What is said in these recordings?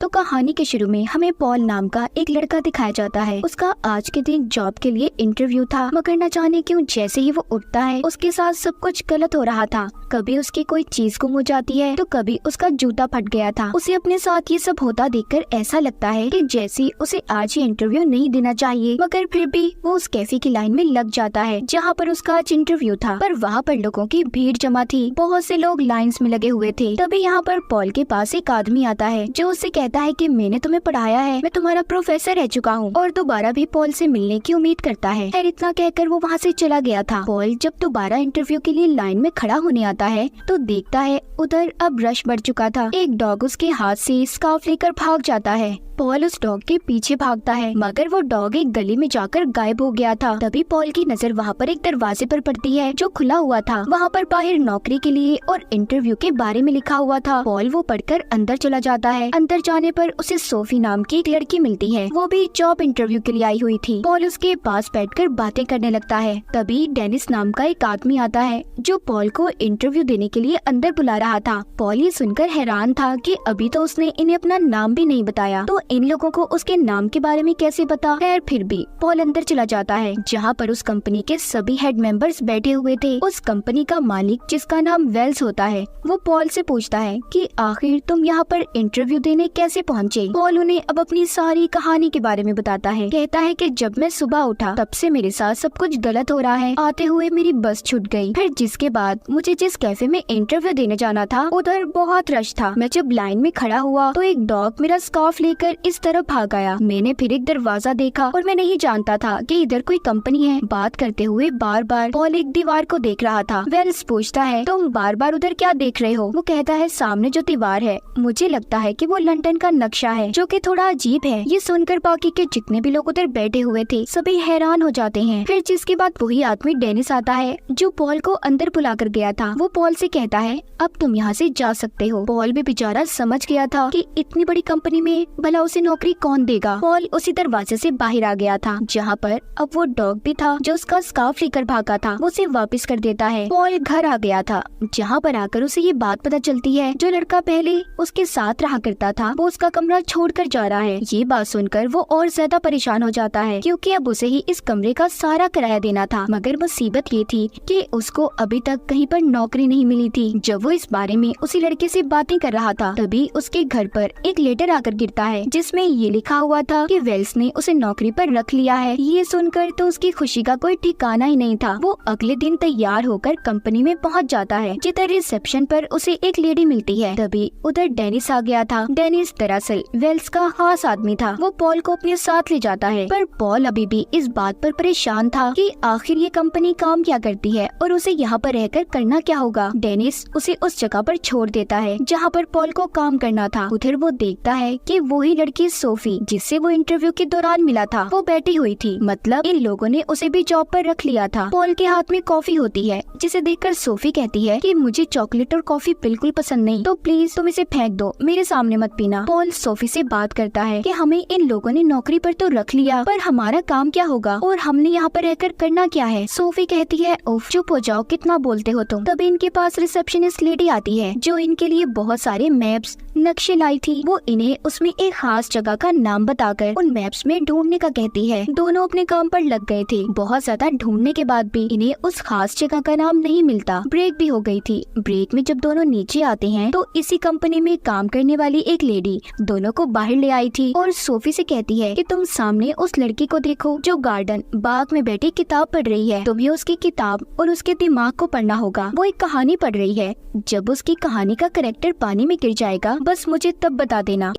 तो कहानी के शुरू में हमें पॉल नाम का एक लड़का दिखाया जाता है। उसका आज के दिन जॉब के लिए इंटरव्यू था, मगर न जाने क्यों जैसे ही वो उठता है उसके साथ सब कुछ गलत हो रहा था। कभी उसकी कोई चीज गुम हो जाती है तो कभी उसका जूता फट गया था। उसे अपने साथ ये सब होता देखकर ऐसा लगता है कि जैसे उसे आज ये इंटरव्यू नहीं देना चाहिए, मगर फिर भी वो उस कैफे की लाइन में लग जाता है जहाँ पर उसका आज इंटरव्यू था। पर वहाँ पर लोगों की भीड़ जमा थी, बहुत से लोग लाइंस में लगे हुए थे। तभी यहाँ पर पॉल के पास एक आदमी आता है जो उससे कहता है कि मैंने तुम्हें पढ़ाया है, मैं तुम्हारा प्रोफेसर रह चुका हूँ, और दोबारा भी पॉल से मिलने की उम्मीद करता है। खैर इतना कहकर वो वहाँ से चला गया था। पॉल जब दोबारा इंटरव्यू के लिए लाइन में खड़ा होने आता है तो देखता है उधर अब रश बढ़ चुका था। एक डॉग उसके हाथ से स्कार्फ लेकर भाग जाता है। पॉल उस डॉग के पीछे भागता है, मगर वो डॉग एक गली में जाकर गायब हो गया था। तभी पॉल की नजर वहाँ पर एक दरवाजे पर पड़ती है जो खुला हुआ था। वहाँ पर बाहर नौकरी के लिए और इंटरव्यू के बारे में लिखा हुआ था। पॉल वो पढ़कर अंदर चला जाता है। अंदर जाने पर उसे सोफी नाम की एक लड़की मिलती है, वो भी जॉब इंटरव्यू के लिए आई हुई थी। पॉल उसके पास बैठकर बातें करने लगता है। तभी डेनिस नाम का एक आदमी आता है जो पॉल को इंटरव्यू देने के लिए अंदर बुला रहा था। पॉल ये सुनकर हैरान था कि अभी तो उसने इन्हें अपना नाम भी नहीं बताया, तो इन लोगों को उसके नाम के बारे में कैसे पता। खैर फिर भी पॉल अंदर चला जाता है जहाँ पर उस कंपनी के सभी हेड मेंबर्स बैठे हुए थे। उस कंपनी का मालिक जिसका नाम वेल्स होता है वो पॉल से पूछता है कि आखिर तुम यहाँ पर इंटरव्यू देने कैसे पहुँचे। पॉल उन्हें अब अपनी सारी कहानी के बारे में बताता है। कहता है कि जब मैं सुबह उठा तब से मेरे साथ सब कुछ गलत हो रहा है। आते हुए मेरी बस छूट गई, फिर जिसके बाद मुझे जिस कैफे में इंटरव्यू देने जाना था उधर बहुत रश था। मैं जब लाइन में खड़ा हुआ तो एक डॉग मेरा स्कार्फ लेकर इस तरफ भाग आया। मैंने फिर एक दरवाजा देखा और मैं नहीं जानता था कि इधर कोई कंपनी है। बात करते हुए बार बार पॉल एक दीवार को देख रहा था। वेल्स पूछता है तुम बार बार उधर क्या देख रहे हो। वो कहता है सामने जो दीवार है मुझे लगता है कि वो लंदन का नक्शा है, जो कि थोड़ा अजीब है। ये सुनकर बाकी के जितने भी लोग उधर बैठे हुए थे सभी हैरान हो जाते हैं। फिर जिसके बाद वही आदमी डेनिस आता है जो पॉल को अंदर बुला कर गया था। वो पॉल से कहता है अब तुम यहाँ से जा सकते हो। पॉल भी बेचारा समझ गया था कि इतनी बड़ी कंपनी में भला उसे नौकरी कौन देगा। पॉल उसी दरवाजे से बाहर आ गया था जहाँ पर अब वो डॉग भी था जो उसका स्कार्फ लेकर भागा था। वो उसे वापस कर देता है। पॉल घर आ गया था जहाँ पर आकर उसे ये बात पता चलती है जो लड़का पहले उसके साथ रहा करता था वो उसका कमरा छोड़कर जा रहा है। ये बात सुनकर वो और ज्यादा परेशान हो जाता है क्योंकि अब उसे ही इस कमरे का सारा किराया देना था। मगर मुसीबत ये थी कि उसको अभी तक कहीं पर नौकरी नहीं मिली थी। जब वो इस बारे में उसी लड़के से बातें कर रहा था तभी उसके घर पर एक लेटर आकर गिरता है जिसमें ये लिखा हुआ था कि वेल्स ने उसे नौकरी पर रख लिया है। ये सुनकर तो उसकी खुशी का कोई ठिकाना ही नहीं था। वो अगले दिन तैयार होकर कंपनी में पहुंच जाता है जिधर रिसेप्शन पर उसे एक लेडी मिलती है। तभी उधर डेनिस आ गया था। डेनिस दरअसल वेल्स का खास आदमी था। वो पॉल को अपने साथ ले जाता है, पर पॉल अभी भी इस बात पर परेशान था कि आखिर ये कंपनी काम क्या करती है और उसे यहाँ पर रहकर करना क्या होगा। डेनिस उसे उस जगह पर छोड़ देता है जहाँ पर पॉल को काम करना था। उधर वो देखता है कि वही लड़की सोफी जिससे वो इंटरव्यू के दौरान मिला था वो बैठी हुई थी। मतलब इन लोगों ने उसे भी जॉब पर रख लिया था। पॉल के हाथ में कॉफी होती है जिसे देखकर सोफी कहती है कि मुझे चॉकलेट और कॉफी बिल्कुल पसंद नहीं, तो प्लीज तुम इसे फेंक दो, मेरे सामने मत पीना। पॉल सोफी से बात करता है कि हमें इन लोगों ने नौकरी पर तो रख लिया, पर हमारा काम क्या होगा और हमने यहाँ पर रहकर करना क्या है। सोफी कहती है उफ चुप हो जाओ, कितना बोलते हो तुम। तभी इनके पास रिसेप्शनिस्ट लेडी आती है जो इनके लिए बहुत सारे मैप्स नक्शे लाई थी। वो इन्हें उसमें एक खास जगह का नाम बताकर उन मैप्स में ढूंढने का कहती है। दोनों अपने काम पर लग गए थे। बहुत ज्यादा ढूंढने के बाद भी इन्हें उस खास जगह का नाम नहीं मिलता। ब्रेक भी हो गई थी। ब्रेक में जब दोनों नीचे आते हैं तो इसी कंपनी में काम करने वाली एक लेडी दोनों को बाहर ले आई थी और सोफी से कहती है कि तुम सामने उस लड़की को देखो जो गार्डन बाग में बैठी किताब पढ़ रही है। तुम्हें उसकी किताब और उसके दिमाग को पढ़ना होगा। वो एक कहानी पढ़ रही है। जब उसकी कहानी का कैरेक्टर पानी में गिर जाएगा बस मुझे तब बता देना।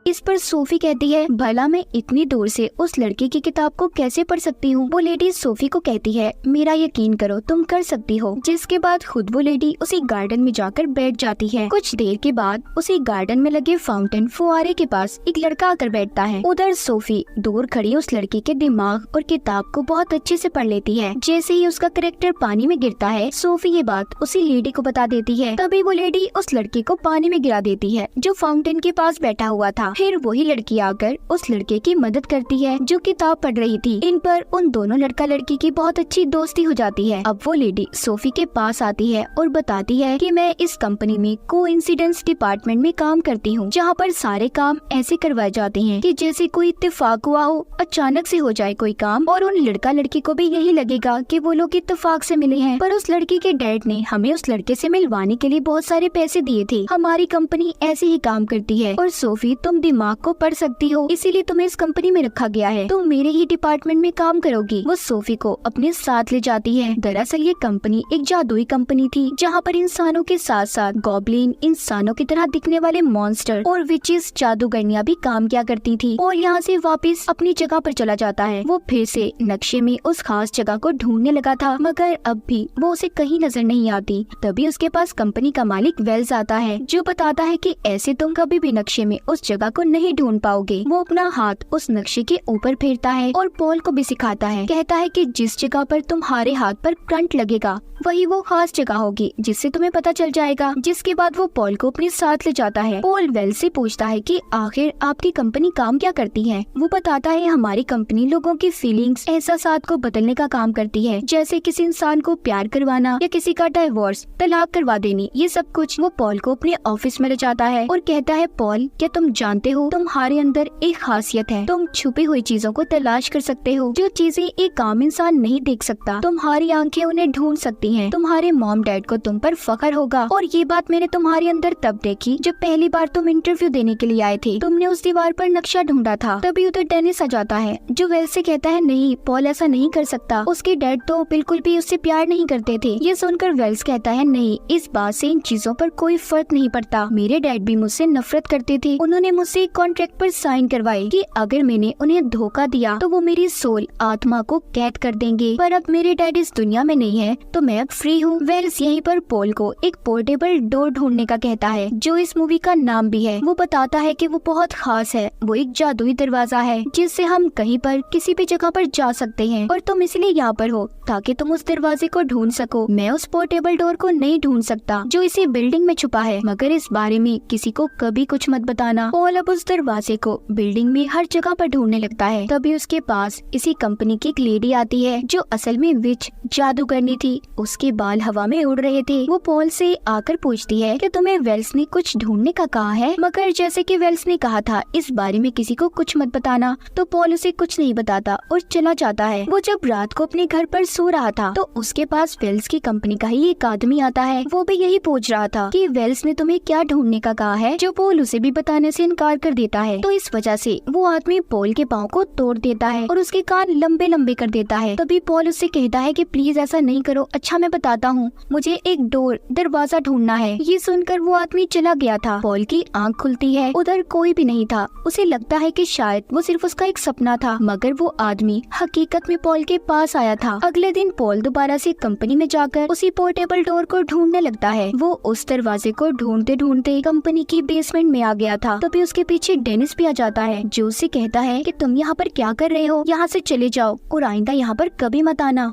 इस पर सोफी कहती है भला मैं इतनी दूर से उस लड़की की किताब को कैसे पढ़ सकती हूँ। वो लेडी सोफी को कहती है मेरा यकीन करो तुम कर सकती हो। जिसके बाद खुद वो लेडी उसी गार्डन में जाकर बैठ जाती है। कुछ देर के बाद उसी गार्डन में लगे फाउंटेन फुआरे के पास एक लड़का आकर बैठता है। उधर सोफी दूर खड़ी उस लड़की के दिमाग और किताब को बहुत अच्छे से पढ़ लेती है। जैसे ही उसका कैरेक्टर पानी में गिरता है सोफी ये बात उसी लेडी को बता देती है। तभी वो लेडी उस लड़की को पानी में गिरा देती है जो फाउंटेन के पास बैठा हुआ था। था। फिर वही लड़की आकर उस लड़के की मदद करती है जो किताब पढ़ रही थी। इन पर उन दोनों लड़का लड़की की बहुत अच्छी दोस्ती हो जाती है। अब वो लेडी सोफी के पास आती है और बताती है कि मैं इस कंपनी में कोइंसिडेंस डिपार्टमेंट में काम करती हूँ, जहाँ पर सारे काम ऐसे करवाए जाते हैं कि जैसे कोई इत्तेफाक हुआ हो, अचानक से हो जाए कोई काम, और उन लड़का लड़की को भी यही लगेगा कि वो लोग इत्तेफाक से मिले हैं। पर उस लड़की के डैड ने हमें उस लड़के से मिलवाने के लिए बहुत सारे पैसे दिए थे। हमारी कंपनी ऐसे ही काम करती है और सोफी तुम दिमाग को पढ़ सकती हो, इसीलिए तुम्हें इस कंपनी में रखा गया है, तुम मेरे ही डिपार्टमेंट में काम करोगी। वो सोफी को अपने साथ ले जाती है। दरअसल ये कंपनी एक जादुई कंपनी थी, जहाँ पर इंसानों के साथ साथ गॉब्लिन, इंसानों की तरह दिखने वाले मॉन्स्टर और विचेस, जादूगरनियां भी काम किया करती थी। और यहाँ से वापस अपनी जगह पर चला जाता है। वो फिर से नक्शे में उस खास जगह को ढूंढने लगा था, मगर अब भी वो उसे कहीं नजर नहीं आती। तभी उसके पास कंपनी का मालिक वेल्स आता है, जो बताता है कि ऐसे तुम कभी भी नक्शे में उस जगह को नहीं ढूंढ पाओगे। वो अपना हाथ उस नक्शे के ऊपर फेरता है और पॉल को भी सिखाता है। कहता है कि जिस जगह पर तुम्हारे हाथ पर करंट लगेगा वही वो खास जगह होगी, जिससे तुम्हें पता चल जाएगा। जिसके बाद वो पॉल को अपने साथ ले जाता है। पॉल वेल्स से पूछता है कि आखिर आपकी कंपनी काम क्या करती है। वो बताता है हमारी कंपनी लोगों की फीलिंग्स, एहसासात को बदलने का काम करती है, जैसे किसी इंसान को प्यार करवाना या किसी का डाइवोर्स, तलाक करवा देनी, ये सब कुछ। वो पॉल को अपने ऑफिस में ले जाता है और कहता है पॉल, क्या तुम जानते हो तुम्हारे अंदर एक खासियत है, तुम छुपी हुई चीजों को तलाश कर सकते हो, जो चीजें एक आम इंसान नहीं देख सकता। तुम्हारी आंखें उन्हें ढूंढ सकती हैं। तुम्हारे मॉम डैड को तुम पर फख्र होगा। और ये बात मैंने तुम्हारे अंदर तब देखी जब पहली बार तुम इंटरव्यू देने के लिए आए थे। तुमने उस दीवार पर नक्शा ढूंढा था। तभी उधर डेनिस आ जाता है, जो वेल्स से कहता है नहीं पॉल ऐसा नहीं कर सकता, उसके डैड तो बिल्कुल भी उससे प्यार नहीं करते थे। ये सुनकर वेल्स कहता है नहीं, इस बात से इन चीजों पर कोई फर्क नहीं पड़ता। मेरे डैड भी मुझसे नफरत करते थे। उन्होंने मुझसे एक कॉन्ट्रैक्ट पर साइन करवाए कि अगर मैंने उन्हें धोखा दिया तो वो मेरी सोल, आत्मा को कैद कर देंगे। पर अब मेरे डैड इस दुनिया में नहीं है तो मैं अब फ्री हूँ। वेल्स यहीं पर पॉल को एक पोर्टेबल डोर ढूंढने का कहता है, जो इस मूवी का नाम भी है। वो बताता है कि वो बहुत खास है, वो एक जादुई दरवाजा है जिससे हम कहीं पर किसी भी जगह पर जा सकते हैं, और तुम इसलिए यहाँ पर हो ताकि तुम उस दरवाजे को ढूंढ सको। मैं उस पोर्टेबल डोर को नहीं ढूंढ सकता जो इसी बिल्डिंग में छुपा है, मगर इस बारे में किसी को कभी कुछ मत बताना। पॉल अब उस दरवाजे को बिल्डिंग में हर जगह पर ढूंढने लगता है। तभी उसके पास इसी कंपनी की एक लेडी आती है, जो असल में विच, जादूगरनी थी। उसके बाल हवा में उड़ रहे थे। वो पॉल से आकर पूछती है कि तुम्हें वेल्स ने कुछ ढूंढने का कहा है, मगर जैसे कि वेल्स ने कहा था इस बारे में किसी को कुछ मत बताना, तो पॉल उसे कुछ नहीं बताता और चला जाता है। वो जब रात को अपने घर पर सो रहा था तो उसके पास वेल्स की कंपनी का ही एक आदमी आता है। वो भी यही पूछ रहा था कि वेल्स ने तुम्हें क्या ढूंढने का कहा है, जो पॉल उसे भी बताने से इनकार कर देता है। तो इस वजह से वो आदमी पॉल के पाँव को तोड़ देता है और उसके कान लंबे लंबे कर देता है। तभी पॉल उससे कहता है कि प्लीज ऐसा नहीं करो, अच्छा मैं बताता हूँ, मुझे एक डोर, दरवाजा ढूंढना है। ये सुनकर वो आदमी चला गया था। पॉल की आंख खुलती है, उधर कोई भी नहीं था। उसे लगता है कि शायद वो सिर्फ उसका एक सपना था, मगर वो आदमी हकीकत में पॉल के पास आया था। अगले दिन पॉल दोबारा से कंपनी में जाकर उसी पोर्टेबल डोर को ढूंढने लगता है। वो उस दरवाजे को ढूंढते ढूंढते कंपनी की बेसमेंट में आ गया था। तभी उसके पीछे डेनिस भी आ जाता है, जो उससे कहता है कि तुम यहाँ पर क्या कर रहे हो, यहाँ से चले जाओ और आइंदा यहाँ पर कभी मत आना।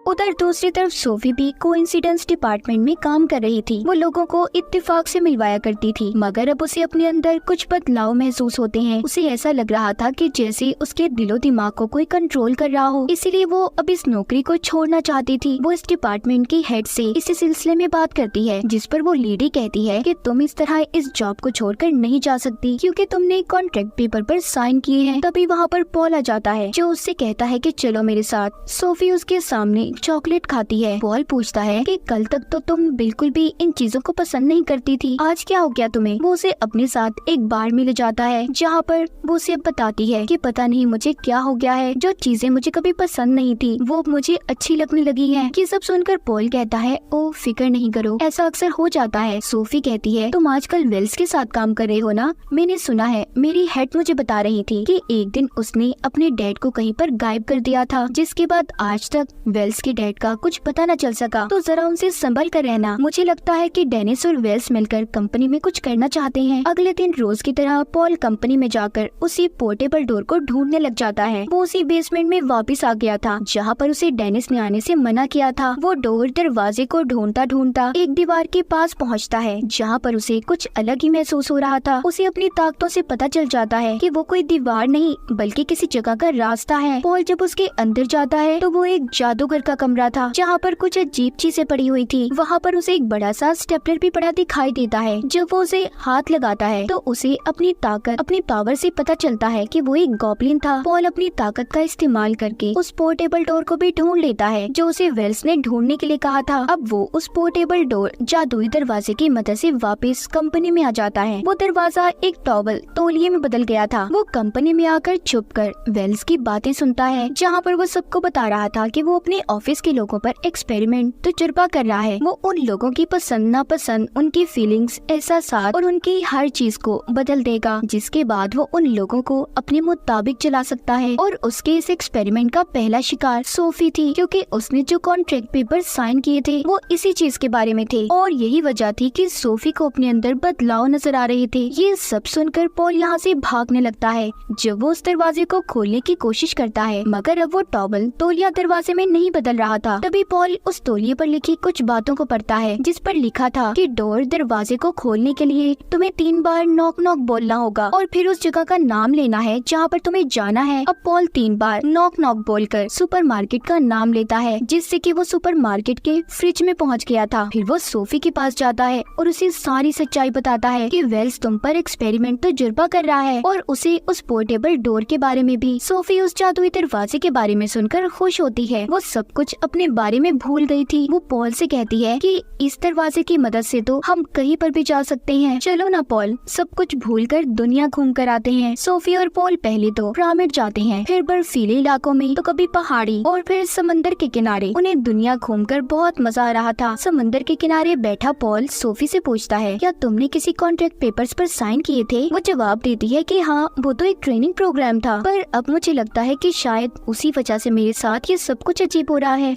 उधर दूसरी तरफ सोफी भी कोइंसिडेंस डिपार्टमेंट में काम कर रही थी। वो लोगों को इत्तेफाक से मिलवाया करती थी, मगर अब उसे अपने अंदर कुछ बदलाव महसूस होते हैं। उसे ऐसा लग रहा था कि जैसे उसके दिलो दिमाग को कोई कंट्रोल कर रहा हो, इसीलिए वो अब इस नौकरी को छोड़ना चाहती थी। वो इस डिपार्टमेंट की हेड से इसी सिलसिले में बात करती है, जिस पर वो लेडी कहती है कि तुम इस तरह इस जॉब को छोड़कर नहीं जा सकती, क्योंकि तुमने कॉन्ट्रैक्ट पेपर पर साइन किए हैं। तभी वहाँ पर पॉल आ जाता है, जो उससे कहता है कि चलो मेरे साथ। सोफी उसके सामने चॉकलेट खाती है। पॉल पूछता है कि कल तक तो तुम बिल्कुल भी इन चीजों को पसंद नहीं करती थी, आज क्या हो गया तुम्हें। वो उसे अपने साथ एक बार में ले जाता है, जहाँ पर वो उसे बताती है कि पता नहीं मुझे क्या हो गया है, जो चीजें मुझे कभी पसंद नहीं थी वो मुझे अच्छी लगने लगी है। ये सब सुनकर पॉल कहता है ओ फिक्र नहीं करो, ऐसा अक्सर हो जाता है। सोफी कहती है तुम आजकल वेल्स के साथ काम कर रहे हो ना, मैंने सुना है, मेरी हेड मुझे बता रही थी कि एक दिन उसने अपने डैड को कहीं पर गायब कर दिया था, जिसके बाद आज तक वेल्स के डैड का कुछ पता न चल सका, तो जरा उनसे संभल कर रहना। मुझे लगता है कि डेनिस और वेल्स मिलकर कंपनी में कुछ करना चाहते हैं। अगले दिन रोज की तरह पॉल कंपनी में जाकर उसी पोर्टेबल डोर को ढूंढने लग जाता है। वो उसी बेसमेंट में वापस आ गया था जहाँ पर उसे डेनिस ने आने से मना किया था। वो डोर दरवाजे को ढूंढता ढूंढता एक दीवार के पास पहुँचता है जहाँ पर उसे कुछ अलग ही महसूस हो रहा था। उसे अपनी ताकतों से पता चल जाता है कि वो कोई दीवार नहीं बल्कि किसी जगह का रास्ता है। पॉल जब उसके अंदर जाता है तो वो एक जादूगर का कमरा था जहाँ पर कुछ अजीब चीजें पड़ी हुई थी। वहाँ पर उसे एक बड़ा सा स्टेपलर भी पड़ा दिखाई देता है। जब वो उसे हाथ लगाता है तो उसे अपनी ताकत, अपनी पावर से पता चलता है कि वो एक गॉब्लिन था। पॉल अपनी ताकत का इस्तेमाल करके उस पोर्टेबल डोर को भी ढूंढ लेता है जो उसे वेल्स ने ढूंढने के लिए कहा था। अब वो उस पोर्टेबल डोर जादुई दरवाजे की मदद से वापस कंपनी में आ जाता है। वो दरवाजा एक टॉवल तौलिए में बदल गया था। वो कंपनी में आकर छुपकर वेल्स की बातें सुनता है जहाँ पर वो सबको बता रहा था कि वो अपने ऑफिस के लोगों पर एक्सपेरिमेंट तजुर्बा कर रहा है। वो उन लोगों की पसंद नापसंद, उनकी फीलिंग्स, एहसासात और उनकी हर चीज को बदल देगा, जिसके बाद वो उन लोगों को अपने मुताबिक चला सकता है। और उसके इस एक्सपेरिमेंट का पहला शिकार सोफी थी, क्योंकि उसने जो कॉन्ट्रैक्ट पेपर साइन किए थे वो इसी चीज के बारे में थे और यही वजह थी कि सोफी को अपने अंदर बदलाव नजर आ रहे थे। ये सब सुनकर पॉल यहाँ से भागने लगता है जब वो उस दरवाजे को खोलने की कोशिश करता है, मगर अब वो टॉवल तौलिया दरवाजे में नहीं बदल रहा था। तभी पॉल उस तौलिए पर लिखी कुछ बातों को पढ़ता है जिस पर लिखा था कि डोर दरवाजे को खोलने के लिए तुम्हें 3 बार नॉक नॉक बोलना होगा और फिर उस जगह का नाम लेना है जहाँ पर तुम्हें जाना है। अब पॉल 3 बार नॉक नॉक बोलकर सुपरमार्केट का नाम लेता है जिससे कि वो सुपरमार्केट के फ्रिज में पहुँच गया था। फिर वो सोफी के पास जाता है और उसे सारी सच्चाई बताता है कि वेल्स तुम पर एक्सपेरिमेंट तजुर्बा कर रहा है और उसे उस पोर्टेबल डोर के बारे में भी। सोफी उस जादुई दरवाजे के बारे में सुनकर खुश होती है। वो सब कुछ अपने बारे में भूल गई थी। वो पॉल से कहती है कि इस दरवाजे की मदद से तो हम कहीं पर भी जा सकते हैं। चलो ना पॉल, सब कुछ भूलकर दुनिया घूम कर आते हैं। सोफी और पॉल पहले तो पिरामिड जाते हैं, फिर बर्फीले इलाकों में, तो कभी पहाड़ी और फिर समंदर के किनारे। उन्हें दुनिया घूमकर बहुत मजा आ रहा था। समंदर के किनारे बैठा पॉल सोफी से पूछता है, क्या तुमने किसी कॉन्ट्रैक्ट पेपर्स पर साइन किए थे? वो जवाब देती है कि हाँ, वो तो एक ट्रेनिंग प्रोग्राम था, पर अब मुझे लगता है कि शायद उसी वजह से मेरे साथ ये सब कुछ अजीब हो रहा है।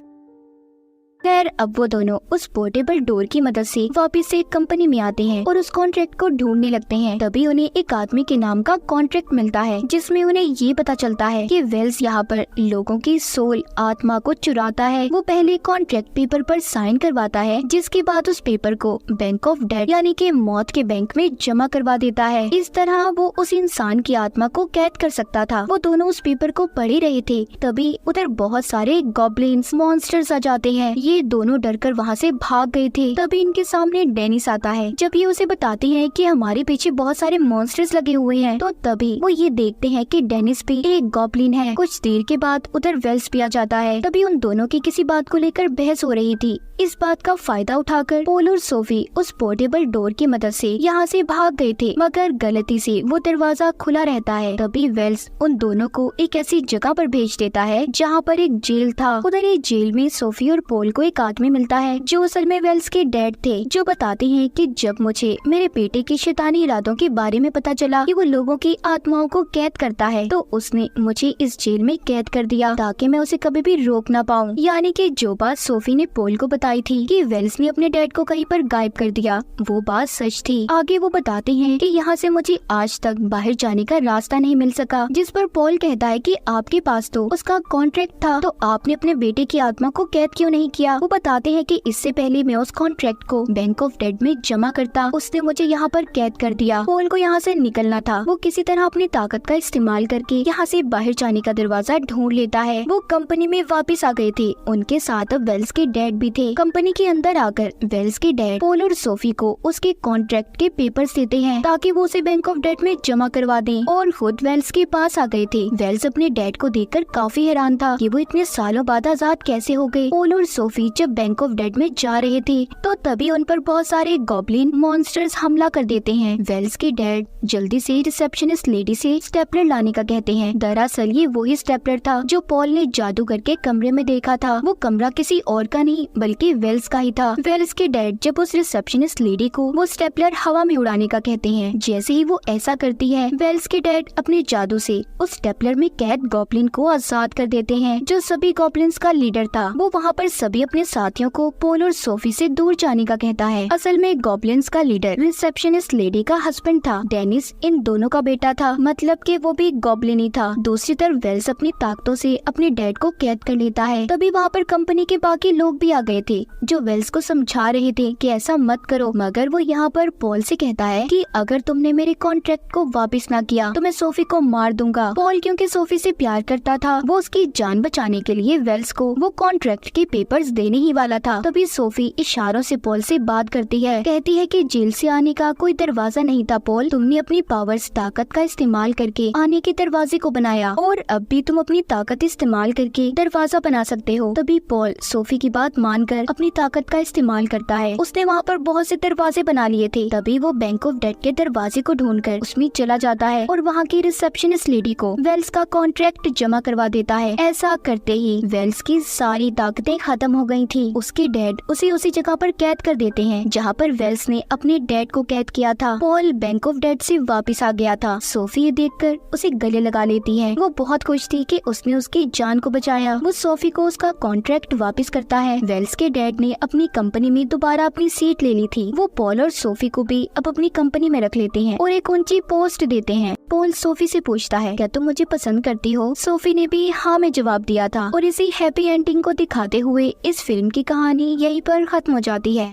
खैर, अब वो दोनों उस पोर्टेबल डोर की मदद से वापस से कंपनी में आते हैं और उस कॉन्ट्रैक्ट को ढूंढने लगते हैं। तभी उन्हें एक आदमी के नाम का कॉन्ट्रैक्ट मिलता है जिसमें उन्हें ये पता चलता है कि वेल्स यहाँ पर लोगों की सोल, आत्मा को चुराता है। वो पहले कॉन्ट्रैक्ट पेपर पर साइन करवाता है जिसके बाद उस पेपर को बैंक ऑफ डेड यानी कि मौत के बैंक में जमा करवा देता है। इस तरह वो उस इंसान की आत्मा को कैद कर सकता था। वो दोनों उस पेपर को पढ़ ही रहे थे, तभी उधर बहुत सारे गॉब्लिन्स, मॉन्स्टर्स आ जाते हैं। ये दोनों डरकर वहाँ से भाग गए थे। तभी इनके सामने डेनिस आता है। जब ये उसे बताती है कि हमारे पीछे बहुत सारे मॉन्स्टर्स लगे हुए हैं, तो तभी वो ये देखते हैं कि डेनिस भी एक गॉब्लिन है। कुछ देर के बाद उधर वेल्स भी आ जाता है। तभी उन दोनों की किसी बात को लेकर बहस हो रही थी। इस बात का फायदा उठाकर पॉल और सोफी उस पोर्टेबल डोर की मदद से यहाँ से भाग गए थे, मगर गलती से वो दरवाजा खुला रहता है। तभी वेल्स उन दोनों को एक ऐसी जगह पर भेज देता है जहाँ पर एक जेल था। उधर एक जेल में सोफी और पॉल को एक आदमी मिलता है जो असल में वेल्स के डैड थे, जो बताते हैं कि जब मुझे मेरे बेटे के शैतानी इरादों के बारे में पता चला कि वो लोगों की आत्माओं को कैद करता है, तो उसने मुझे इस जेल में कैद कर दिया ताकि मैं उसे कभी भी रोक ना पाऊँ। यानी कि जो बात सोफी ने पॉल को बताई थी कि वेल्स ने अपने डैड को कहीं पर गायब कर दिया, वो बात सच थी। आगे वो बताते हैं कि यहाँ से मुझे आज तक बाहर जाने का रास्ता नहीं मिल सका, जिस पर पॉल कहता है कि आपके पास तो उसका कॉन्ट्रैक्ट था, तो आपने अपने बेटे की आत्मा को कैद क्यों नहीं किया? वो बताते हैं कि इससे पहले मैं उस कॉन्ट्रैक्ट को बैंक ऑफ डेड में जमा करता, उसने मुझे यहाँ पर कैद कर दिया। पॉल को यहाँ से निकलना था। वो किसी तरह अपनी ताकत का इस्तेमाल करके यहाँ से बाहर जाने का दरवाजा ढूंढ लेता है। वो कंपनी में वापस आ गए थे। उनके साथ अब वेल्स के डैड भी थे। कंपनी के अंदर आकर वेल्स के डैड पॉल और सोफी को उसके कॉन्ट्रैक्ट के पेपर्स देते हैं ताकि वो उसे बैंक ऑफ डेड में जमा करवा दें, और खुद वेल्स के पास आ गए थे। वेल्स अपने डैड को देखकर काफी हैरान था कि वो इतने सालों बाद आजाद कैसे हो गए। पॉल और सोफी सोफी जब बैंक ऑफ डेड में जा रहे थे तो तभी उन पर बहुत सारे गॉब्लिन मॉन्स्टर्स हमला कर देते हैं। वेल्स के डैड जल्दी से रिसेप्शनिस्ट लेडी से स्टेपलर लाने का कहते हैं। दरअसल ये वही स्टेपलर था जो पॉल ने जादू करके कमरे में देखा था। वो कमरा किसी और का नहीं बल्कि वेल्स का ही था। वेल्स के डैड जब उस रिसेप्शनिस्ट लेडी को वो स्टेपलर हवा में उड़ाने का कहते हैं। जैसे ही वो ऐसा करती है वेल्स के डैड अपने जादू से उस स्टेपलर में कैद गॉब्लिन को आजाद कर देते हैं जो सभी गॉब्लिन्स का लीडर था। वो वहाँ पर सभी अपने साथियों को पॉल और सोफी से दूर जाने का कहता है। असल में गॉब्लिन्स का लीडर रिसेप्शनिस्ट लेडी का हस्बैंड था। डेनिस इन दोनों का बेटा था, मतलब कि वो भी गॉब्लिन ही था। दूसरी तरफ वेल्स अपनी ताकतों से अपने डैड को कैद कर लेता है। तभी वहाँ पर कंपनी के बाकी लोग भी आ गए थे जो वेल्स को समझा रहे थे कि ऐसा मत करो, मगर वो यहाँ पर पॉल से कहता है कि अगर तुमने मेरे कॉन्ट्रैक्ट को वापस ना किया तो मैं सोफी को मार दूंगा। पॉल क्योंकि सोफी से प्यार करता था वो उसकी जान बचाने के लिए वेल्स को वो कॉन्ट्रैक्ट के पेपर्स देने ही वाला था। तभी सोफी इशारों से पॉल से बात करती है, कहती है कि जेल से आने का कोई दरवाजा नहीं था पॉल, तुमने अपनी पावर्स ताकत का इस्तेमाल करके आने के दरवाजे को बनाया और अब भी तुम अपनी ताकत इस्तेमाल करके दरवाजा बना सकते हो। तभी पॉल सोफी की बात मानकर अपनी ताकत का इस्तेमाल करता है। उसने वहाँ पर बहुत से दरवाजे बना लिए थे। तभी वो बैंक ऑफ डेड के दरवाजे को ढूंढकर उसमें चला जाता है और वहाँ की रिसेप्शनिस्ट लेडी को वेल्स का कॉन्ट्रैक्ट जमा करवा देता है। ऐसा करते ही वेल्स की सारी ताकतें खत्म हो गई थी। उसके डैड उसे उसी जगह पर कैद कर देते हैं जहाँ पर वेल्स ने अपने डैड को कैद किया था। पॉल बैंक ऑफ डेड से वापस आ गया था। सोफी ये देखकर उसे गले लगा लेती है। वो बहुत खुश थी कि उसने उसकी जान को बचाया। वो सोफी को उसका कॉन्ट्रैक्ट वापस करता है। वेल्स के डैड ने अपनी कंपनी में दोबारा अपनी सीट ले ली थी। वो पॉल और सोफी को भी अब अपनी कंपनी में रख लेते हैं और एक ऊंची पोस्ट देते हैं। पॉल सोफी से पूछता है, क्या तुम मुझे पसंद करती हो? सोफी ने भी हाँ में जवाब दिया था और इसी हैप्पी एंडिंग को दिखाते हुए इस फिल्म की कहानी यहीं पर खत्म हो जाती है।